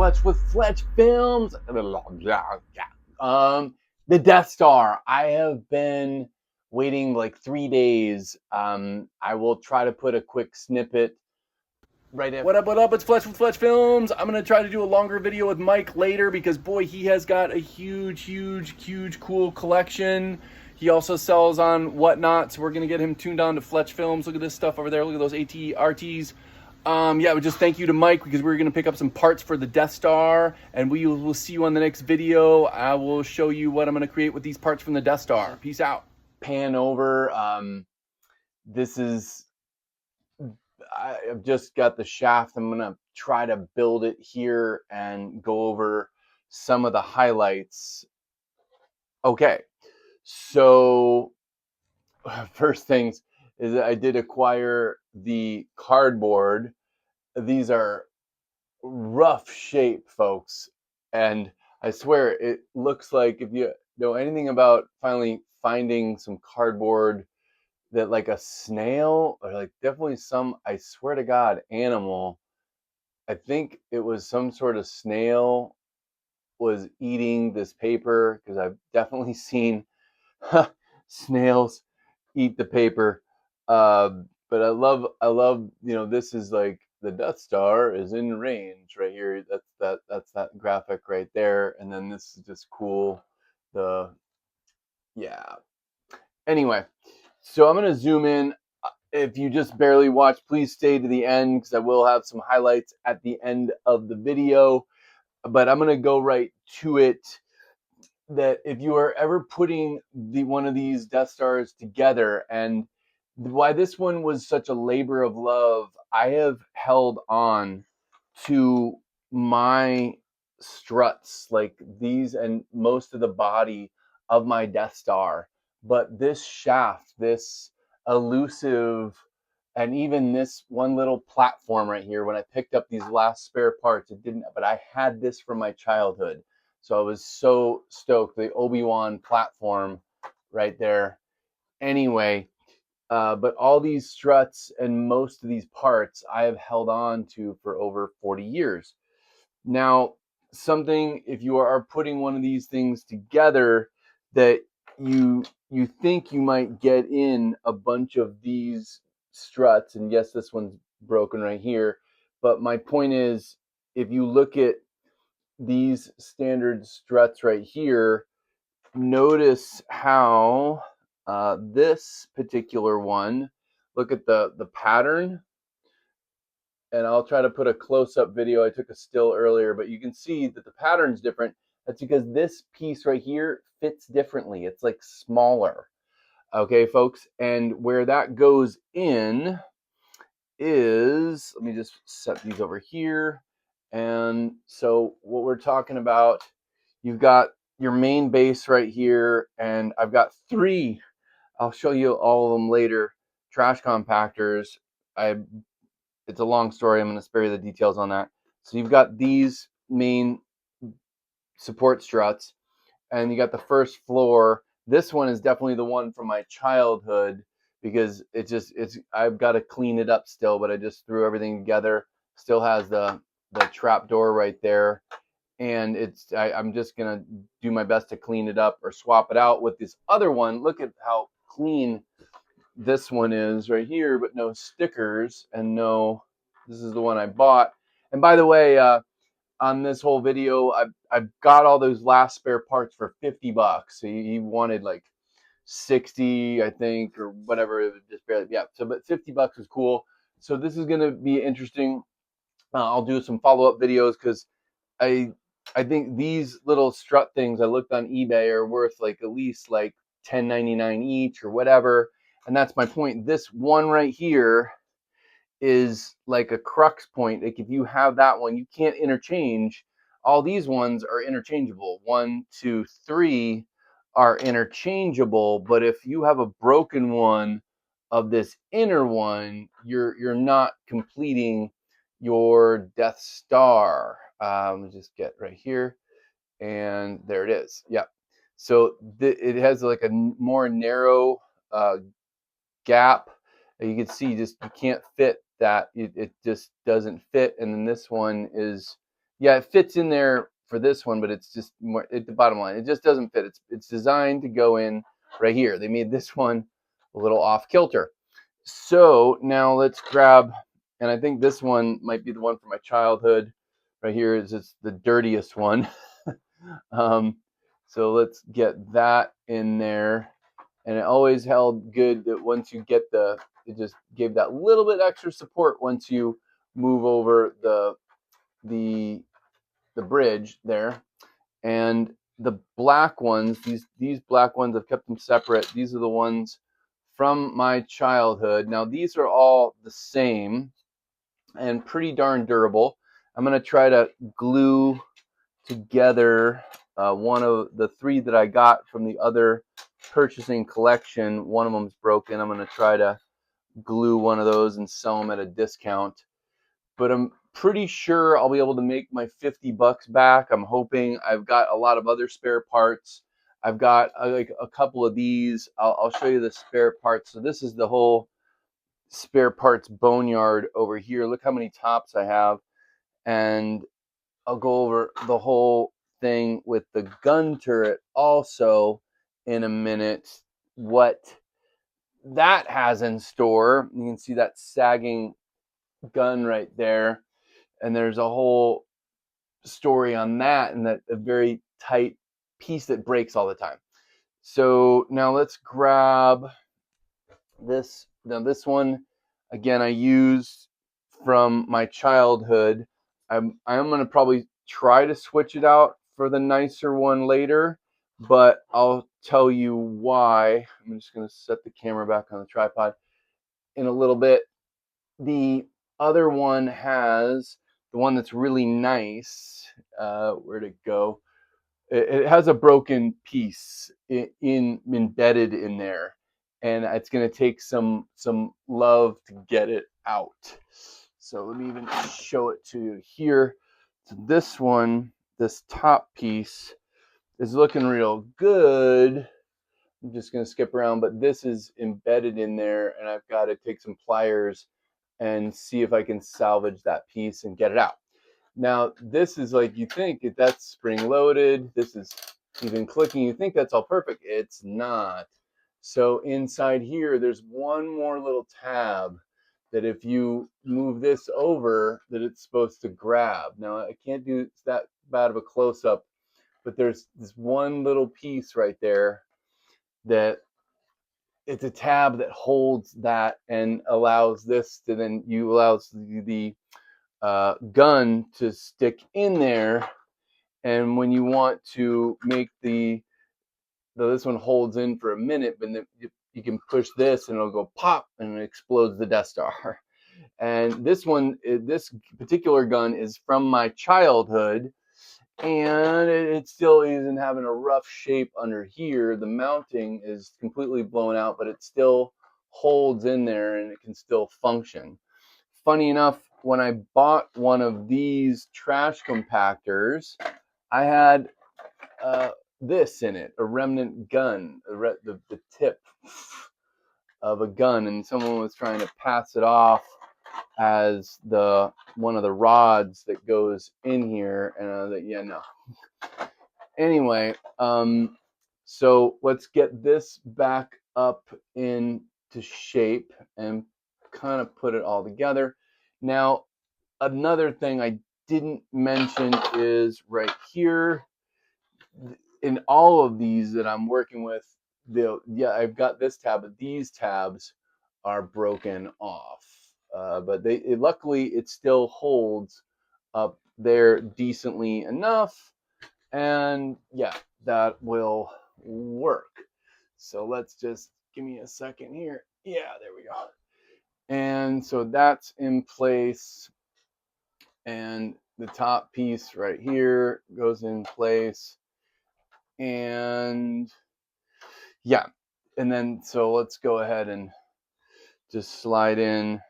Fletch with Fletch Films. The Death Star. I have been waiting like 3 days. I will try to put a quick snippet right after. What up? It's Fletch with Fletch Films. I'm going to try to do a longer video with Mike later because, boy, he has got a huge, cool collection. He also sells on Whatnot, so we're going to get him tuned on to Fletch Films. Look at this stuff over there. Look at those AT-RTs. Yeah, we just thank you to Mike because we're going to pick up some parts for the Death Star, and we will see you on the next video. I will show you what I'm going to create with these parts from the Death Star. Peace out. Pan over. This is, I've just got the shaft. I'm going to try to build it here and go over some of the highlights. Okay, so first things is that I did acquire the cardboard. These are rough shape, folks, and I swear it looks like, if you know anything about finally finding some cardboard that like a snail or like definitely some, I swear to God, animal, I think it was some sort of snail was eating this paper, because I've definitely seen snails eat the paper. But I love, this is like the Death Star is in range right here. That's that graphic right there, and then this is just cool. Anyway, so I'm gonna zoom in. If you just barely watch, please stay to the end because I will have some highlights at the end of the video. But I'm gonna go right to it. That if you are ever putting one of these Death Stars together, and why this one was such a labor of love, I have held on to my struts like these and most of the body of my Death Star. But this shaft, this elusive, and even this one little platform right here, when I picked up these last spare parts, it didn't, but I had this from my childhood. So I was so stoked. The Obi-Wan platform right there. Anyway, but all these struts and most of these parts I have held on to for over 40 years. Now, something, if you are putting one of these things together, that you think you might get in a bunch of these struts, and yes, this one's broken right here, but my point is, if you look at these standard struts right here, notice how this particular one, look at the pattern, and I'll try to put a close-up video. I took a still earlier, but you can see that the pattern's different. That's because this piece right here fits differently. It's like smaller. Okay, folks, and where that goes in is, let me just set these over here. And so what we're talking about, you've got your main base right here, and I've got three, I'll show you all of them later, trash compactors. It's a long story. I'm going to spare you the details on that. So you've got these main support struts, and you got the first floor. This one is definitely the one from my childhood, because I've got to clean it up still, but I just threw everything together. Still has the trap door right there, and I'm just gonna do my best to clean it up or swap it out with this other one. Look at how clean this one is right here, but no stickers, and no, this is the one I bought. And by the way, on this whole video, I've got all those last spare parts for $50. So he wanted like 60, I think, or whatever. It was just barely, yeah. So, but $50 is cool. So this is gonna be interesting. I'll do some follow-up videos because I think these little strut things I looked on eBay are worth like at least like $10.99 each or whatever. And that's my point. This one right here is like a crux point. Like if you have that one, you can't interchange. All these ones are interchangeable. 1, 2, 3 are interchangeable. But if you have a broken one of this inner one, you're not completing your Death Star. Just get right here, and there it is. Yeah. So it has like a more narrow gap. You can see, just you can't fit that. It just doesn't fit. And then this one is Yeah, it fits in there for this one, but it's just more at the bottom line. It just doesn't fit. It's designed to go in right here. They made this one a little off kilter. So now let's grab, and I think this one might be the one from my childhood. Right here is it's the dirtiest one. um, so let's get that in there. And it always held good that once you get it just gave that little bit extra support once you move over the the bridge there. And the black ones, these black ones, I've kept them separate. These are the ones from my childhood. Now these are all the same and pretty darn durable. I'm gonna try to glue together one of the three that I got from the other purchasing collection. One of them's broken. I'm gonna try to glue one of those and sell them at a discount. But I'm pretty sure I'll be able to make my $50 back. I'm hoping. I've got a lot of other spare parts. I've got like a couple of these. I'll show you the spare parts. So this is the whole spare parts boneyard over here. Look how many tops I have. And I'll go over the whole thing with the gun turret also in a minute. What that has in store. You can see that sagging gun right there. And there's a whole story on that, and that a very tight piece that breaks all the time. So now let's grab this. Now this one, again, I used from my childhood. I'm going to probably try to switch it out for the nicer one later, but I'll tell you why. I'm just going to set the camera back on the tripod in a little bit. The other one has the one that's really nice. Where'd it go? It has a broken piece embedded in there, and it's going to take some love to get it out. So let me even show it to you here. So this one, this top piece, is looking real good. I'm just going to skip around, but this is embedded in there, and I've got to take some pliers and see if I can salvage that piece and get it out. Now, this is like, you think that's spring loaded, this is even clicking, you think that's all perfect. It's not. So inside here, there's one more little tab that if you move this over, that it's supposed to grab. Now, I can't do that bad of a close-up, but there's this one little piece right there that it's a tab that holds that and allows this to then allows the gun to stick in there. And when you want to make this one holds in for a minute, but then you can push this and it'll go pop and it explodes the Death Star. And this particular gun is from my childhood, and it still isn't having a rough shape under here. The mounting is completely blown out, but it still holds in there and it can still function. Funny enough, when I bought one of these trash compactors, I had this in it, a remnant gun, the tip of a gun, and someone was trying to pass it off as one of the rods that goes in here, and I was like, yeah, no. Anyway, so let's get this back up into shape and kind of put it all together. Now, another thing I didn't mention is right here in all of these that I'm working with, I've got this tab, but these tabs are broken off. But luckily it still holds up there decently enough, and yeah, that will work. So let's just give me a second here. Yeah, there we go. And so that's in place, and the top piece right here goes in place, and yeah, and then so let's go ahead and just slide in.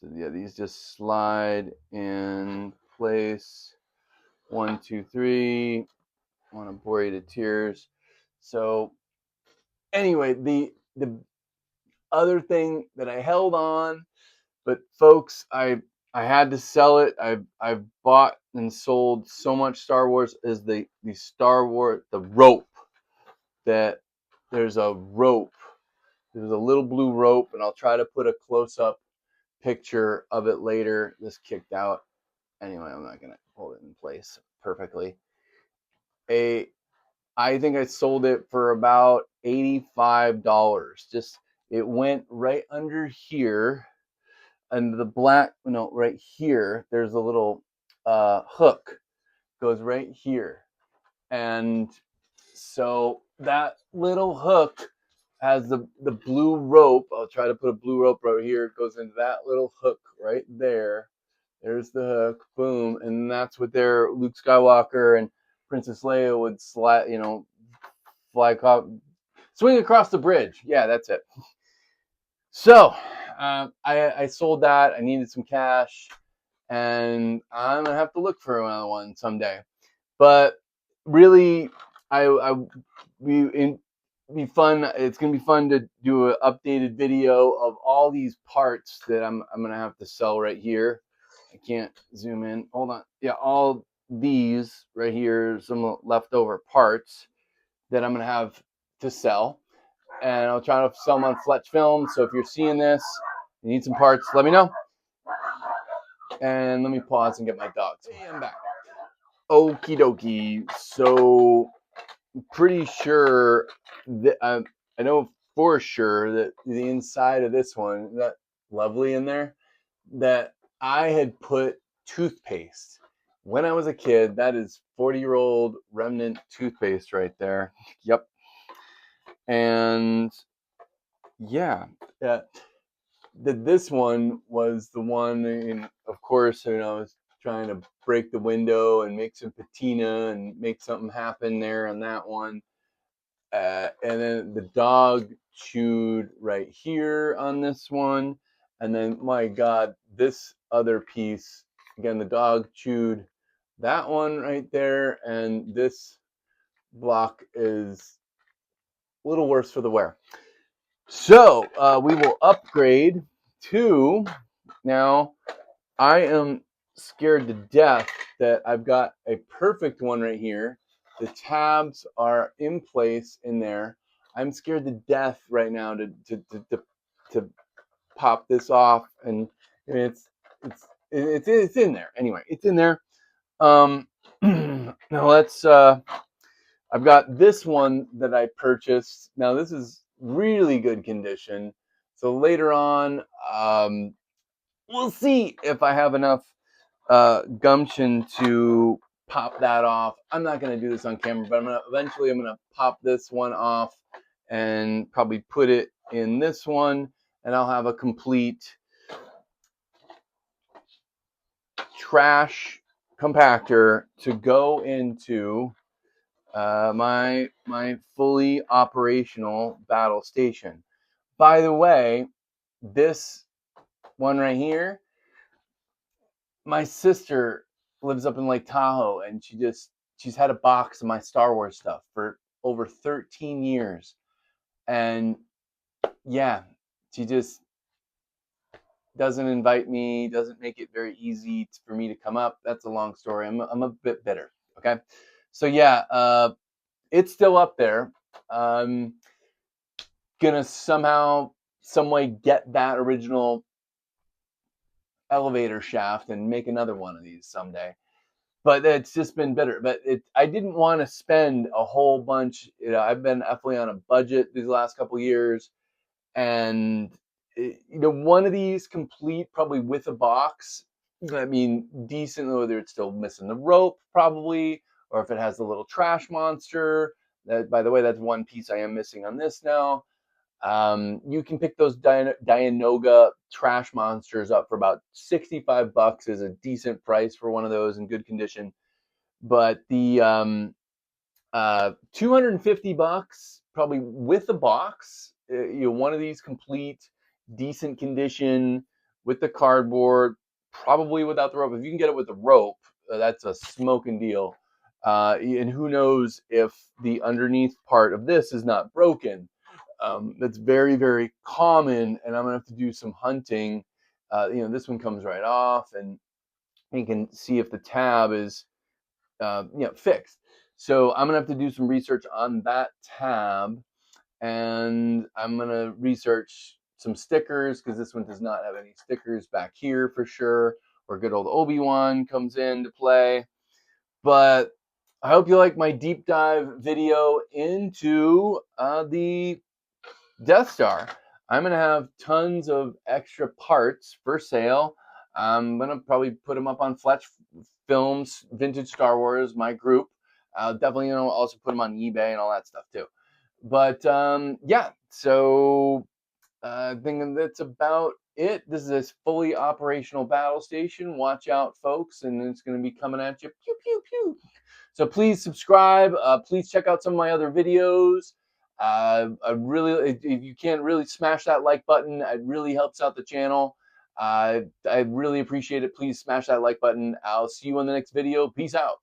So yeah, these just slide in place. 1, 2, 3. I want to bore you to tears. So anyway, the other thing that I held on, but folks, I I had to sell it. I've bought and sold so much Star Wars as the Star Wars, the rope, that there's a rope. There's a little blue rope, and I'll try to put a close up picture of it later. This kicked out. Anyway, I'm not gonna hold it in place perfectly. I think I sold it for about $85. Just it went right under here, and the black, no, right here. There's a little hook goes right here, and so that little hook has the blue rope. I'll try to put a blue rope right here. It goes into that little hook right there. There's the hook, boom, and that's what their Luke Skywalker and Princess Leia would slide, fly across, swing across the bridge. Yeah, that's it. So I sold that. I needed some cash, and I'm gonna have to look for another one someday. But really, I be fun. It's gonna be fun to do an updated video of all these parts that I'm gonna have to sell right here. I can't zoom in. Hold on. Yeah, all these right here, some leftover parts that I'm gonna have to sell, and I'll try to sell them on Fletch Film. So if you're seeing this, you need some parts, let me know. And let me pause and get my dogs. Hey, I'm back. Okie dokie. So pretty sure that I know for sure that the inside of this one, that lovely in there, that I had put toothpaste when I was a kid. That is 40-year-old remnant toothpaste right there. Yep. And yeah, this one was the one, and of course, I was trying to break the window and make some patina and make something happen there on that one. And then the dog chewed right here on this one. And then, my God, this other piece, again, the dog chewed that one right there. And this block is a little worse for the wear. So we will upgrade to, now I am scared to death that I've got a perfect one right here. The tabs are in place in there. I'm scared to death right now to pop this off, and it's in there. Anyway, it's in there. Now let's. I've got this one that I purchased. Now this is really good condition. So later on, we'll see if I have enough gumption to pop that off. I'm not going to do this on camera, but eventually I'm going to pop this one off and probably put it in this one, and I'll have a complete trash compactor to go into my fully operational battle station. By the way, this one right here, my sister lives up in Lake Tahoe, and she's had a box of my Star Wars stuff for over 13 years. And yeah, she just doesn't invite me, doesn't make it very easy for me to come up. That's a long story. I'm a bit bitter. Okay. So yeah, it's still up there. Gonna somehow, some way get that original elevator shaft and make another one of these someday. But it's just been bitter. But I didn't want to spend a whole bunch. I've been definitely on a budget these last couple years, and one of these complete, probably with a box. I mean, decent, whether it's still missing the rope, probably, or if it has the little trash monster. That, by the way, that's one piece I am missing on this now. You can pick those Dianoga trash monsters up for about $65 is a decent price for one of those in good condition. But the $250 probably with the box, one of these complete, decent condition with the cardboard, probably without the rope. If you can get it with the rope, that's a smoking deal. And who knows if the underneath part of this is not broken. That's very, very common, and I'm gonna have to do some hunting This one comes right off, and you can see if the tab is fixed. So I'm gonna have to do some research on that tab, and I'm gonna research some stickers because this one does not have any stickers back here for sure, where good old Obi-Wan comes into play. But I hope you like my deep dive video into the Death Star. I'm gonna have tons of extra parts for sale. I'm gonna probably put them up on Fletch Films, Vintage Star Wars, my group. I'll definitely also put them on eBay and all that stuff too. But yeah, so I think that's about it. This is a fully operational battle station. Watch out, folks, and it's going to be coming at you. Pew, pew, pew. So please subscribe. Please check out some of my other videos. If you can really smash that like button, it really helps out the channel. I really appreciate it. Please smash that like button. I'll see you on the next video. Peace out.